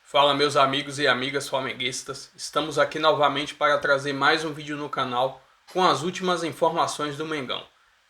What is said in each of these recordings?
Fala meus amigos e amigas flamenguistas, estamos aqui novamente para trazer mais um vídeo no canal com as últimas informações do Mengão.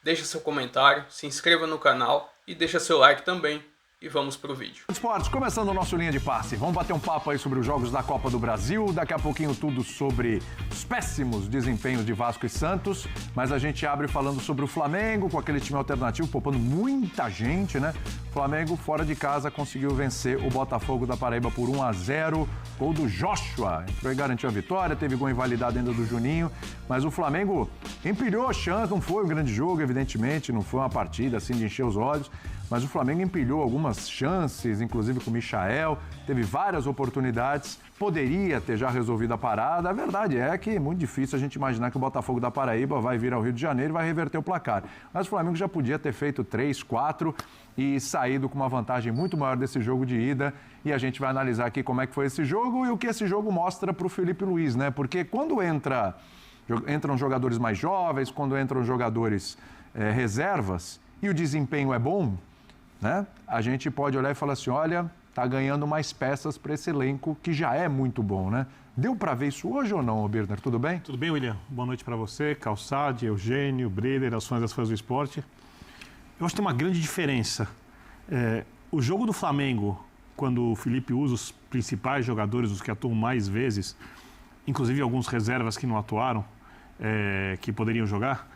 Deixa seu comentário, se inscreva no canal e deixa seu like também. E vamos pro vídeo. Esportes, começando o nosso Linha de Passe. Vamos bater um papo aí sobre os jogos da Copa do Brasil. Daqui a pouquinho tudo sobre os péssimos desempenhos de Vasco e Santos. Mas a gente abre falando sobre o Flamengo, com aquele time alternativo, poupando muita gente, né? O Flamengo, fora de casa, conseguiu vencer o Botafogo da Paraíba por 1-0. Gol do Joshua. Entrou e garantiu a vitória. Teve gol invalidado ainda do Juninho. Mas o Flamengo empilhou a chance. Não foi um grande jogo, evidentemente. Não foi uma partida assim de encher os olhos. Mas o Flamengo empilhou algumas chances, inclusive com o Michael, teve várias oportunidades, poderia ter já resolvido a parada. A verdade é que é muito difícil a gente imaginar que o Botafogo da Paraíba vai vir ao Rio de Janeiro e vai reverter o placar. Mas o Flamengo já podia ter feito 3, 4 e saído com uma vantagem muito maior desse jogo de ida. E a gente vai analisar aqui como é que foi esse jogo e o que esse jogo mostra para o Felipe Luiz, né? Porque quando entram jogadores mais jovens, quando entram jogadores reservas e o desempenho é bom, né? A gente pode olhar e falar assim, olha, tá ganhando mais peças para esse elenco que já é muito bom, né? Deu para ver isso hoje ou não, Birner? Tudo bem? Tudo bem, William? Boa noite para você, Calçade, Eugênio, Breder, as fãs das fãs do esporte. Eu acho que tem uma grande diferença. O jogo do Flamengo, quando o Felipe usa os principais jogadores, os que atuam mais vezes, inclusive alguns reservas que não atuaram, que poderiam jogar,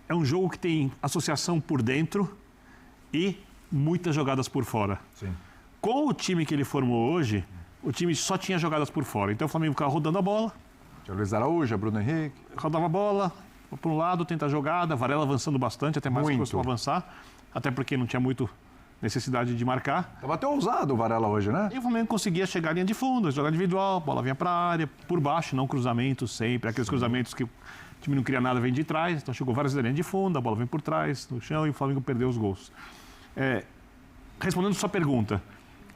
é um jogo que tem associação por dentro e muitas jogadas por fora. Sim. Com o time que ele formou hoje, o time só tinha jogadas por fora. Então o Flamengo ficava rodando a bola. Tinha o Luiz Araújo, Bruno Henrique. Rodava a bola, para um lado, tenta a jogada, Varela avançando bastante, até mais que costuma avançar. Até porque não tinha muito necessidade de marcar. Estava até ousado o Varela hoje, né? E o Flamengo conseguia chegar à linha de fundo, jogar individual, a bola vinha para a área, por baixo, não cruzamentos sempre. Aqueles cruzamentos que o time não cria nada, vem de trás. Então chegou várias linhas de fundo, a bola vem por trás, no chão, e o Flamengo perdeu os gols. Respondendo sua pergunta,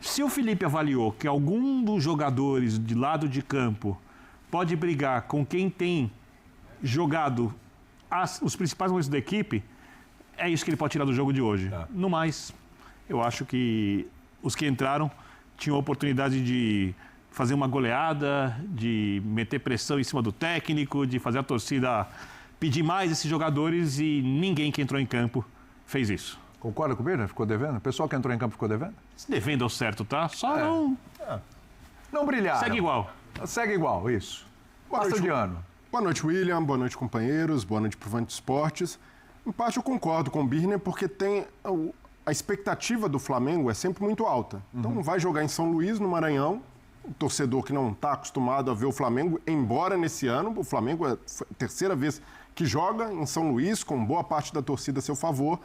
se o Felipe avaliou que algum dos jogadores de lado de campo pode brigar com quem tem jogado os principais momentos da equipe, é isso que ele pode tirar do jogo de hoje. Tá. No mais, eu acho que os que entraram tinham a oportunidade de fazer uma goleada, de meter pressão em cima do técnico, de fazer a torcida pedir mais esses jogadores e ninguém que entrou em campo fez isso. Concorda com o Birner? Ficou devendo? O pessoal que entrou em campo ficou devendo? Devendo ao certo, tá? Só não brilharam. Segue igual. Segue igual, isso. Passa de ano. Boa noite, William. Boa noite, companheiros. Boa noite pro Fã de Esportes. Em parte eu concordo com o Birner porque a expectativa do Flamengo é sempre muito alta. Então vai jogar em São Luís, no Maranhão, o torcedor que não está acostumado a ver o Flamengo, embora nesse ano o Flamengo é a terceira vez que joga em São Luís, com boa parte da torcida a seu favor,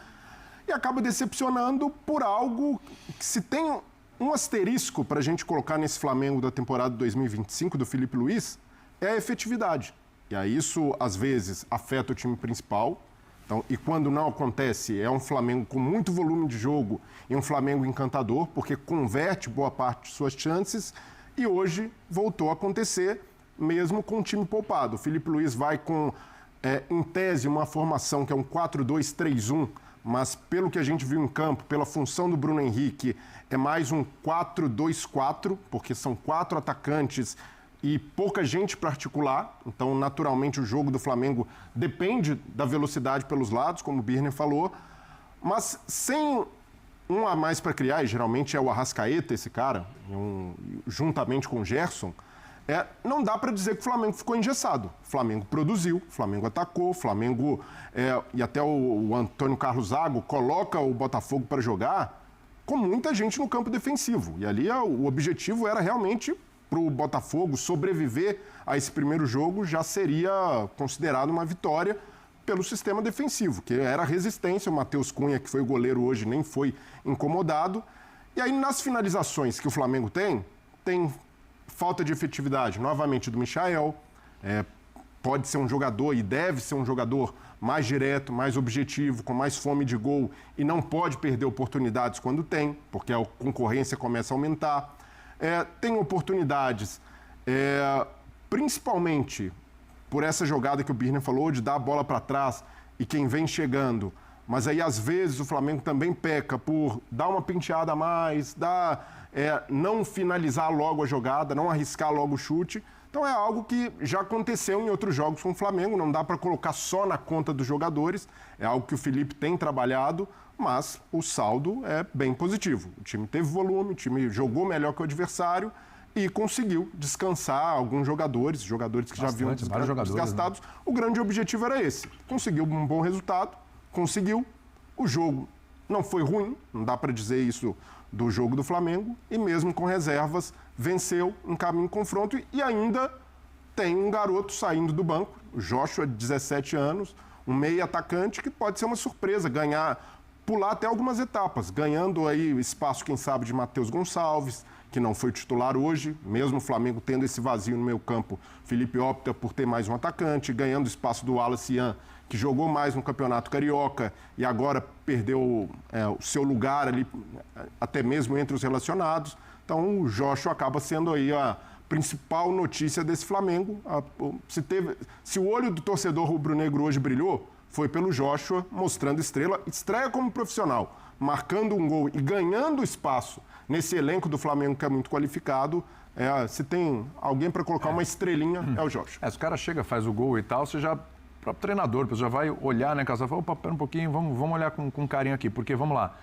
e acaba decepcionando por algo que, se tem um asterisco para a gente colocar nesse Flamengo da temporada 2025 do Felipe Luiz, é a efetividade. E aí isso, às vezes, afeta o time principal. Então, e quando não acontece, é um Flamengo com muito volume de jogo e um Flamengo encantador, porque converte boa parte de suas chances. E hoje voltou a acontecer, mesmo com o time poupado. O Felipe Luiz vai com, em tese, uma formação que é um 4-2-3-1, mas pelo que a gente viu em campo, pela função do Bruno Henrique, é mais um 4-2-4, porque são 4 atacantes e pouca gente para articular. Então, naturalmente, o jogo do Flamengo depende da velocidade pelos lados, como o Birner falou, mas sem um a mais para criar, e geralmente é o Arrascaeta esse cara, juntamente com o Gerson, não dá para dizer que o Flamengo ficou engessado. O Flamengo produziu, o Flamengo atacou, o Flamengo, e até o Antônio Carlos Zago coloca o Botafogo para jogar com muita gente no campo defensivo. E ali o objetivo era realmente, para o Botafogo sobreviver a esse primeiro jogo, já seria considerado uma vitória pelo sistema defensivo, que era a resistência. O Matheus Cunha, que foi o goleiro hoje, nem foi incomodado. E aí, nas finalizações que o Flamengo tem falta de efetividade, novamente, do Michael. Pode ser um jogador e deve ser um jogador mais direto, mais objetivo, com mais fome de gol e não pode perder oportunidades quando tem, porque a concorrência começa a aumentar. Tem oportunidades, principalmente por essa jogada que o Birner falou, de dar a bola para trás e quem vem chegando mas aí às vezes o Flamengo também peca por dar uma penteada a mais, não finalizar logo a jogada, não arriscar logo o chute. Então é algo que já aconteceu em outros jogos com o Flamengo, não dá para colocar só na conta dos jogadores, é algo que o Felipe tem trabalhado, mas o saldo é bem positivo. O time teve volume, o time jogou melhor que o adversário e conseguiu descansar alguns jogadores que já haviam desgastados. Né? O grande objetivo era esse, conseguiu um bom resultado, conseguiu, o jogo não foi ruim, não dá para dizer isso do jogo do Flamengo, e mesmo com reservas, venceu um caminho de confronto e ainda tem um garoto saindo do banco, o Joshua, de 17 anos, um meio atacante que pode ser uma surpresa, pular até algumas etapas, ganhando aí espaço, quem sabe, de Matheus Gonçalves, que não foi titular hoje, mesmo o Flamengo tendo esse vazio no meio campo, Felipe opta por ter mais um atacante, ganhando espaço do Wallace Ian, que jogou mais no Campeonato Carioca e agora perdeu o seu lugar ali, até mesmo entre os relacionados. Então o Joshua acaba sendo aí a principal notícia desse Flamengo. Se o olho do torcedor rubro-negro hoje brilhou, foi pelo Joshua, mostrando estreia como profissional, marcando um gol e ganhando espaço nesse elenco do Flamengo que é muito qualificado. Se tem alguém para colocar uma estrelinha, é o Joshua. Se o cara chega, faz o gol e tal, você já... O próprio treinador, você já vai olhar, né, Casal? Opa, pera um pouquinho, vamos olhar com carinho aqui, porque, vamos lá,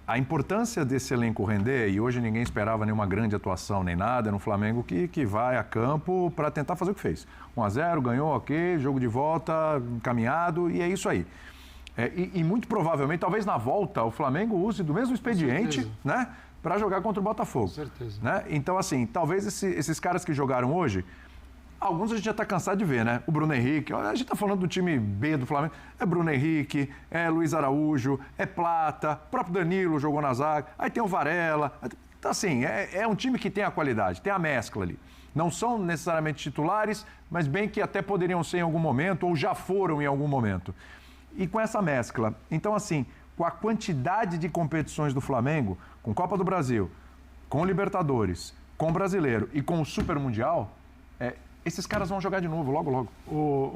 a importância desse elenco render, e hoje ninguém esperava nenhuma grande atuação nem nada, no Flamengo que vai a campo para tentar fazer o que fez. 1-0, ganhou, ok, jogo de volta, encaminhado, e é isso aí. E muito provavelmente, talvez na volta, o Flamengo use do mesmo expediente, né, para jogar contra o Botafogo. Com certeza. Né? Então, assim, talvez esses caras que jogaram hoje, alguns a gente já está cansado de ver, né? O Bruno Henrique, a gente está falando do time B do Flamengo, é Bruno Henrique, é Luiz Araújo, é Plata, o próprio Danilo jogou na zaga, aí tem o Varela. Então, assim, é um time que tem a qualidade, tem a mescla ali. Não são necessariamente titulares, mas bem que até poderiam ser em algum momento, ou já foram em algum momento. E com essa mescla, então, assim, com a quantidade de competições do Flamengo, com Copa do Brasil, com Libertadores, com Brasileiro e com o Super Mundial, esses caras vão jogar de novo, logo, logo.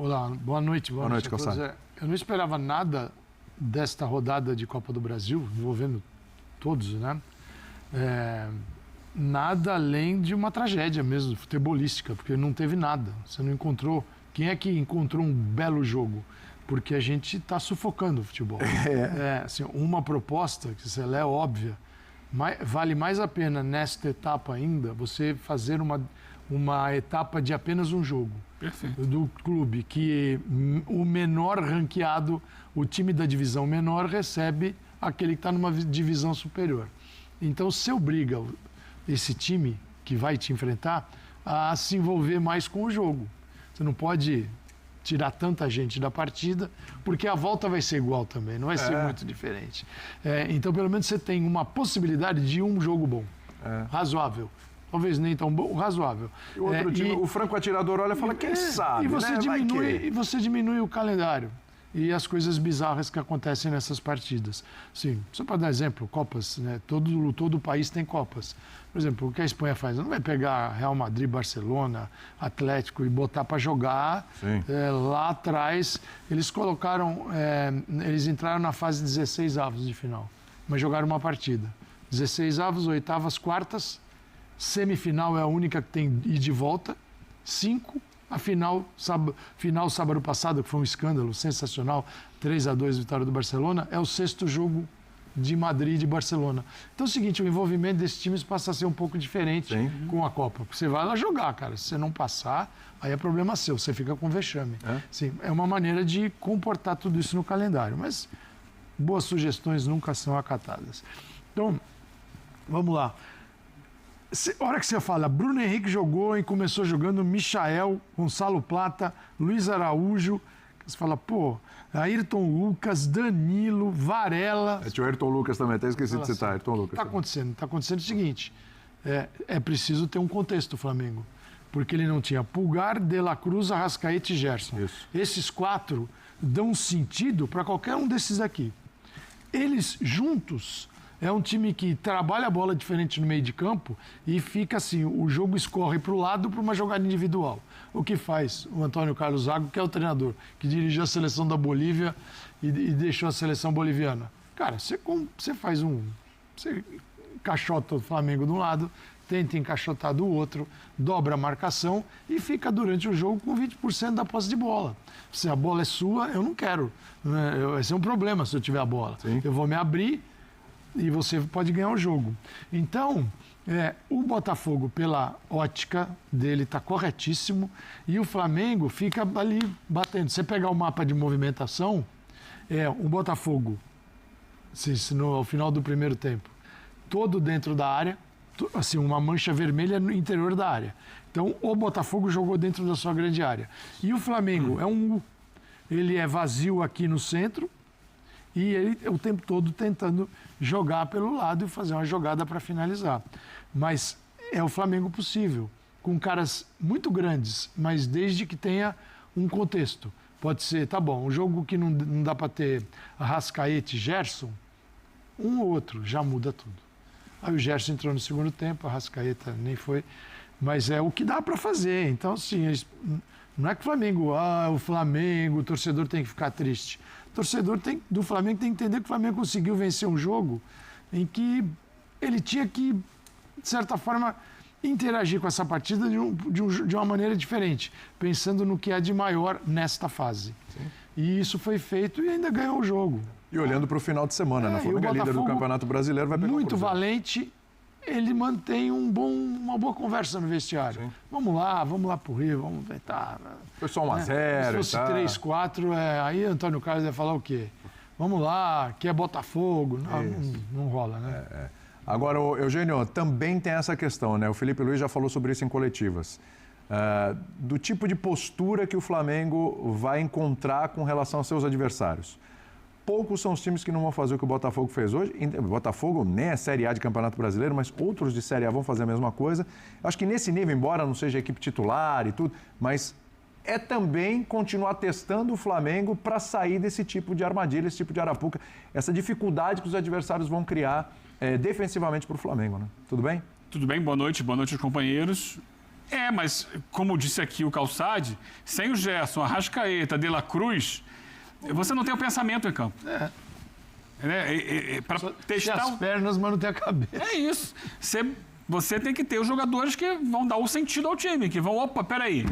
Olá, boa noite. Boa noite, Calçado. Eu não esperava nada desta rodada de Copa do Brasil, envolvendo todos, né? Nada além de uma tragédia mesmo, futebolística, porque não teve nada. Você não encontrou... Quem é que encontrou um belo jogo? Porque a gente está sufocando o futebol. Assim, uma proposta, que se ela é óbvia, vale mais a pena nesta etapa ainda você fazer uma etapa de apenas um jogo. Perfeito. Do clube, que o menor ranqueado, o time da divisão menor recebe aquele que está numa divisão superior. Então, se obriga esse time que vai te enfrentar a se envolver mais com o jogo. Você não pode tirar tanta gente da partida, porque a volta vai ser igual também, não vai ser muito diferente. Então, pelo menos você tem uma possibilidade de um jogo bom, razoável. Talvez nem tão bom, razoável. E o outro time, o franco atirador olha e fala, quem sabe, e você né? diminui, e você diminui o calendário e as coisas bizarras que acontecem nessas partidas. Sim, só para dar exemplo, Copas, né? Todo o país tem Copas. Por exemplo, o que a Espanha faz? Não vai pegar Real Madrid, Barcelona, Atlético e botar para jogar lá atrás. Eles colocaram, eles entraram na fase 16 avos de final, mas jogaram uma partida. 16 avos, oitavas, quartas. Semifinal é a única que tem ida e de volta, 5. A final sábado passado, que foi um escândalo sensacional, 3-2 vitória do Barcelona, é o 6º jogo de Madrid e de Barcelona. Então é o seguinte, o envolvimento desses times passa a ser um pouco diferente com a Copa. Porque você vai lá jogar, cara. Se você não passar, aí é problema seu, você fica com vexame. Sim, é uma maneira de comportar tudo isso no calendário. Mas boas sugestões nunca são acatadas. Então, vamos lá. A hora que você fala, Bruno Henrique jogou e começou jogando Michael, Gonçalo Plata, Luiz Araújo. Você fala, Ayrton Lucas, Danilo, Varela. Tinha o Ayrton Lucas também, até esqueci de citar, Ayrton Lucas. Está acontecendo o seguinte, é preciso ter um contexto do Flamengo. Porque ele não tinha Pulgar, De La Cruz, Arrascaeta e Gerson. Isso. Esses 4 dão sentido para qualquer um desses aqui. Eles juntos É um time que trabalha a bola diferente no meio de campo e fica assim, o jogo escorre para o lado para uma jogada individual. O que faz o Antônio Carlos Zago, que é o treinador, que dirigiu a seleção da Bolívia e deixou a seleção boliviana. Cara, você faz você encaixota o Flamengo de um lado, tenta encaixotar do outro, dobra a marcação e fica durante o jogo com 20% da posse de bola. Se a bola é sua, eu não quero. Vai ser um problema se eu tiver a bola. Sim. Eu vou me abrir e você pode ganhar o jogo. Então, o Botafogo, pela ótica dele, está corretíssimo e o Flamengo fica ali batendo. Você pegar o mapa de movimentação, o Botafogo, ao final do primeiro tempo, todo dentro da área, assim, uma mancha vermelha no interior da área. Então, o Botafogo jogou dentro da sua grande área. E o Flamengo é um U. Ele é vazio aqui no centro e ele o tempo todo tentando jogar pelo lado e fazer uma jogada para finalizar. Mas é o Flamengo possível, com caras muito grandes, mas desde que tenha um contexto. Pode ser, tá bom, um jogo que não dá para ter Arrascaeta e Gerson, um ou outro já muda tudo. Aí o Gerson entrou no segundo tempo, a Arrascaeta nem foi, mas é o que dá para fazer. Então, assim, não é que o Flamengo, o torcedor tem que ficar triste. O torcedor do Flamengo tem que entender que o Flamengo conseguiu vencer um jogo em que ele tinha que, de certa forma, interagir com essa partida de uma maneira diferente, pensando no que há de maior nesta fase. Sim. E isso foi feito e ainda ganhou o jogo. E olhando para o final de semana, né? O Flamengo é líder do Campeonato Brasileiro, vai pegar muito valente, ele mantém uma boa conversa no vestiário. Sim. Vamos lá pro Rio, vamos tentar. Foi só 1-0. Se fosse 3-4, aí Antônio Carlos ia falar o quê? Vamos lá, que é Botafogo. Não rola, né? Agora, Eugênio, também tem essa questão, né? O Felipe Luiz já falou sobre isso em coletivas. Do tipo de postura que o Flamengo vai encontrar com relação aos seus adversários. Poucos são os times que não vão fazer o que o Botafogo fez hoje. O Botafogo nem é Série A de Campeonato Brasileiro, mas outros de Série A vão fazer a mesma coisa. Acho que nesse nível, embora não seja a equipe titular e tudo, mas é também continuar testando o Flamengo para sair desse tipo de armadilha, esse tipo de arapuca, essa dificuldade que os adversários vão criar defensivamente para o Flamengo, né? Tudo bem? Tudo bem, boa noite aos companheiros. Mas como disse aqui o Calçade, sem o Gerson, Arrascaeta, De La Cruz, você não tem o pensamento em campo. Para testar as pernas, mas não tem a cabeça. É isso. Você tem que ter os jogadores que vão dar o sentido ao time, que vão, peraí.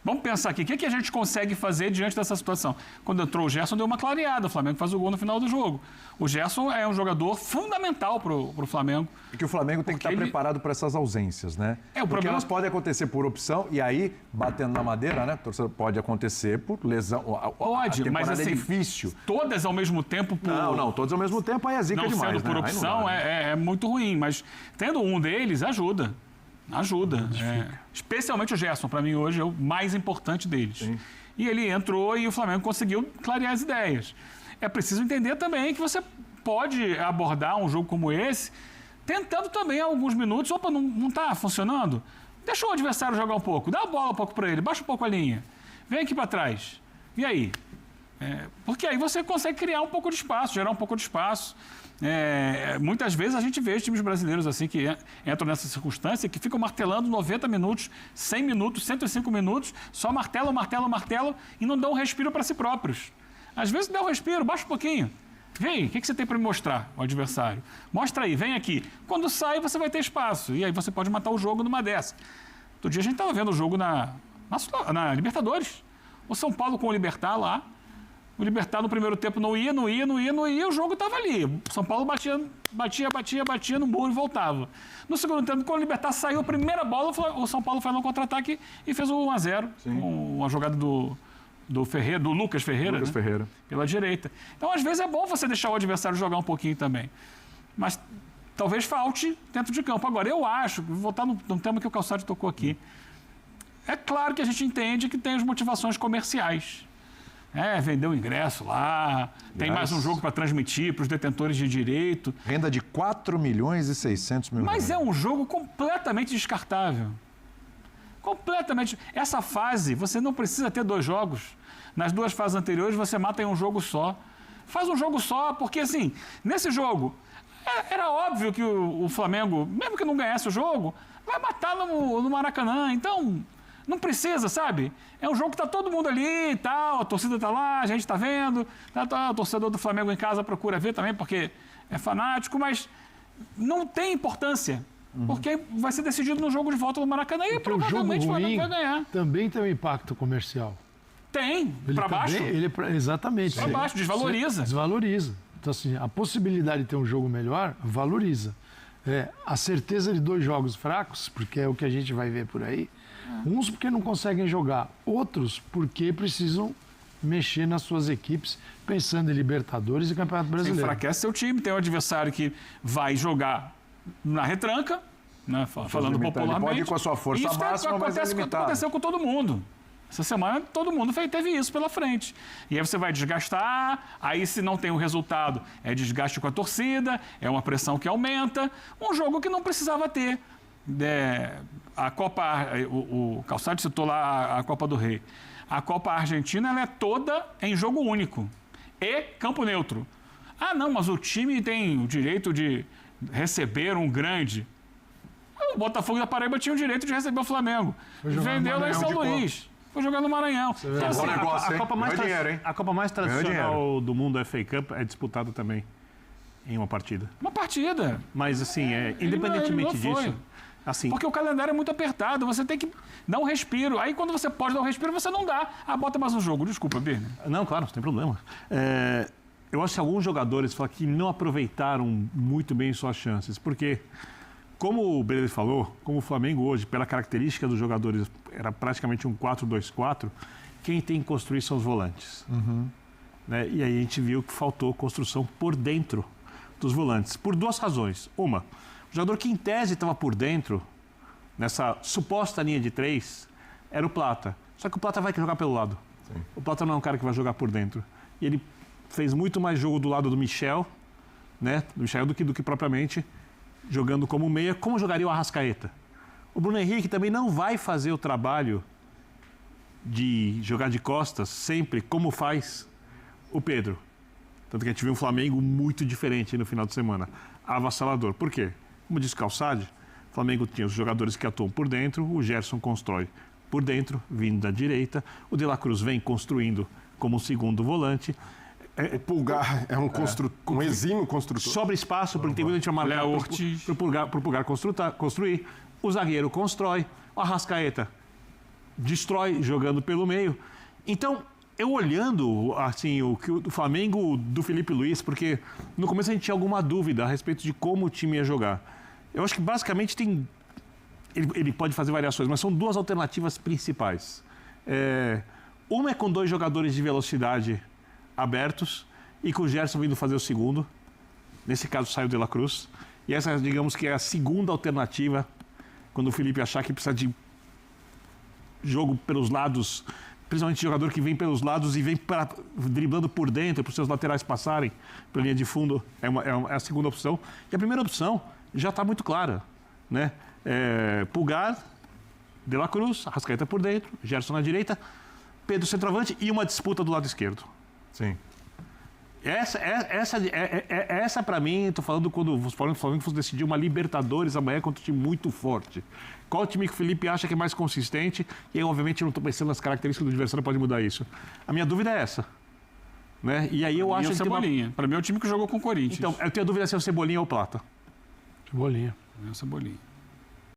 Vamos pensar aqui, o que a gente consegue fazer diante dessa situação? Quando entrou o Gerson, deu uma clareada, o Flamengo faz o gol no final do jogo. O Gerson é um jogador fundamental para o Flamengo. E que o Flamengo tem que estar preparado para essas ausências, né? Porque elas podem acontecer por opção, e aí, batendo na madeira, né? Pode acontecer por lesão. Pode, mas assim, é difícil. Todas ao mesmo tempo por... Não, todas ao mesmo tempo aí é zica demais, não sendo por opção, é muito ruim, mas tendo um deles, ajuda. Especialmente o Gerson, para mim hoje é o mais importante deles. Sim. E ele entrou e o Flamengo conseguiu clarear as ideias. É preciso entender também que você pode abordar um jogo como esse, tentando também alguns minutos, não está funcionando? Deixa o adversário jogar um pouco, dá a bola um pouco para ele, baixa um pouco a linha, vem aqui para trás. E aí? Porque aí você consegue criar um pouco de espaço, gerar um pouco de espaço. Muitas vezes a gente vê os times brasileiros assim que entram nessa circunstância, que ficam martelando 90 minutos, 100 minutos, 105 minutos, só martelam e não dão um respiro para si próprios. Às vezes dá um respiro, baixa um pouquinho. Vem, o que você tem para me mostrar, o adversário? Mostra aí, vem aqui. Quando sai, você vai ter espaço. E aí você pode matar o jogo numa dessa. Outro dia a gente estava vendo o jogo na Libertadores. O São Paulo com o Libertad lá. O Libertad no primeiro tempo não ia, o jogo estava ali. O São Paulo batia no muro e voltava. No segundo tempo, quando o Libertad saiu a primeira bola, o São Paulo foi no contra-ataque e fez o 1-0. Uma jogada do Lucas Ferreira, Ferreira, pela direita. Então, às vezes, é bom você deixar o adversário jogar um pouquinho também. Mas talvez falte dentro de campo. Agora, eu acho, vou voltar no tema que o Calçado tocou aqui. É claro que a gente entende que tem as motivações comerciais. Vendeu o ingresso lá, tem mais um jogo para transmitir para os detentores de direito. Renda de 4 milhões e 600 mil reais. Mas é um jogo completamente descartável. Completamente. Essa fase, você não precisa ter 2 jogos. Nas 2 fases anteriores, você mata em um jogo só. Faz um jogo só, porque assim, nesse jogo, Era óbvio que o Flamengo, mesmo que não ganhasse o jogo, vai matar no Maracanã. Então, não precisa, sabe? É um jogo que tá todo mundo ali e tal, a torcida tá lá, a gente tá vendo, o torcedor do Flamengo em casa procura ver também, porque é fanático, mas não tem importância. Porque vai ser decidido no jogo de volta do Maracanã e provavelmente o Flamengo vai ganhar. Também tem um impacto comercial. Tem, para baixo. Exatamente. Para baixo, desvaloriza. Desvaloriza. Então, assim, a possibilidade de ter um jogo melhor valoriza. A certeza de 2 jogos fracos, porque é o que a gente vai ver por aí, uns porque não conseguem jogar, outros porque precisam mexer nas suas equipes, pensando em Libertadores e Campeonato Brasileiro. Enfraquece seu time, tem um adversário que vai jogar na retranca, né, falando popularmente. Ele pode ir com a sua força máxima, mas é limitado. Aconteceu com todo mundo. Essa semana todo mundo teve isso pela frente. E aí você vai desgastar, aí se não tem o resultado, é desgaste com a torcida, é uma pressão que aumenta. Um jogo que não precisava ter. A Copa, o Calçado citou lá a Copa do Rei. A Copa Argentina ela é toda em jogo único e campo neutro. Ah, não, mas o time tem o direito de receber um grande. O Botafogo da Paraíba tinha o direito de receber o Flamengo. Vendeu lá em São Luís. Foi jogar no Maranhão. Então, assim, a Copa mais tradicional do mundo, a FA Cup, é disputada também em uma partida. Uma partida. Mas, assim, independentemente disso... Assim, porque o calendário é muito apertado, você tem que dar um respiro. Aí, quando você pode dar um respiro, você não dá. Bota mais um jogo. Desculpa, Birner. Não, claro, não tem problema. Eu acho que alguns jogadores falam que não aproveitaram muito bem suas chances, porque... Como o Breler falou, como o Flamengo hoje, pela característica dos jogadores, era praticamente um 4-2-4, quem tem que construir são os volantes. Né? E aí a gente viu que faltou construção por dentro dos volantes, por 2 razões. Uma, o jogador que em tese estava por dentro, nessa suposta linha de 3, era o Plata. Só que o Plata vai jogar pelo lado. Sim. O Plata não é um cara que vai jogar por dentro. E ele fez muito mais jogo do lado do Michel, né? Do Michel do que propriamente... jogando como meia, como jogaria o Arrascaeta. O Bruno Henrique também não vai fazer o trabalho de jogar de costas sempre como faz o Pedro. Tanto que a gente viu um Flamengo muito diferente no final de semana. Avassalador. Por quê? Como disse o Calçade, o Flamengo tinha os jogadores que atuam por dentro, o Gerson constrói por dentro, vindo da direita, o De La Cruz vem construindo como segundo volante. O Pulgar é um exímio construtor. Sobra espaço, porque tem muita gente a marcar para o Pulgar construir. O zagueiro constrói. O Arrascaeta destrói jogando pelo meio. Então, eu olhando assim, o Flamengo do Felipe Luiz, porque no começo a gente tinha alguma dúvida a respeito de como o time ia jogar. Eu acho que basicamente tem... Ele pode fazer variações, mas são 2 alternativas principais. Uma é com 2 jogadores de velocidade abertos e com o Gerson vindo fazer o segundo. Nesse caso, sai o De La Cruz. E essa, digamos que é a segunda alternativa, quando o Felipe achar que precisa de jogo pelos lados, principalmente jogador que vem pelos lados e vem driblando por dentro, para os seus laterais passarem pela linha de fundo, é a segunda opção. E a primeira opção já está muito clara, né? Pulgar, De La Cruz, Arrascaeta por dentro, Gerson na direita, Pedro centroavante e uma disputa do lado esquerdo. Sim. Essa para mim, estou falando quando o Flamengo fosse decidir uma Libertadores amanhã contra um time muito forte. Qual time que o Felipe acha que é mais consistente? E aí, obviamente, eu não estou pensando nas características do adversário, pode mudar isso. A minha dúvida é essa. Né? E aí eu acho que Cebolinha. Para mim é o time que jogou com o Corinthians. Então, eu tenho a dúvida se é o Cebolinha ou o Plata. Cebolinha. É o Cebolinha.